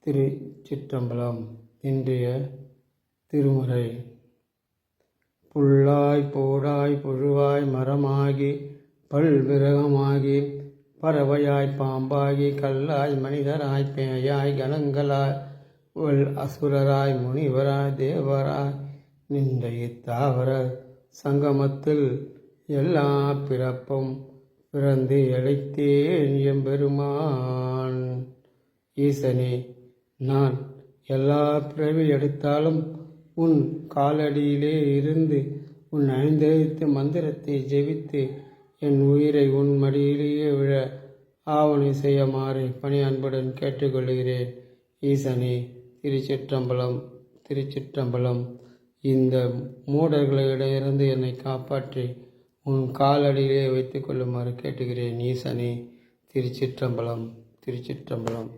திருச்சிற்றம்பலம். இன்றைய திருமுறை. புல்லாய் போடாய் புழுவாய் மரமாகி பல்விரகமாகி பறவையாய் பாம்பாகி கல்லாய் மனிதராய் பேயாய் கணங்களாய் அசுரராய் முனிவராய் தேவராய் நின்ற இத்தாவர சங்கமத்தில் எல்லா பிறப்பும் பிறந்து இழைத்தேன் எம்பெருமான். ஈசனே, நான் எல்லா பிறவி எடுத்தாலும் உன் காலடியிலே இருந்து உன் ஐந்தெழுத்து மந்திரத்தை ஜெபித்து என் உயிரை உன் மடியிலேயே விழ ஆவணை செய்யுமாறு பணி அன்புடன் கேட்டுக்கொள்கிறேன். ஈசனே, திருச்சிற்றம்பலம், திருச்சிற்றம்பலம். இந்த மூடர்களிடையிலிருந்து என்னை காப்பாற்றி உன் காலடியிலே வைத்துக் கொள்ளுமாறு கேட்டுகிறேன். ஈசனே, திருச்சிற்றம்பலம், திருச்சிற்றம்பலம்.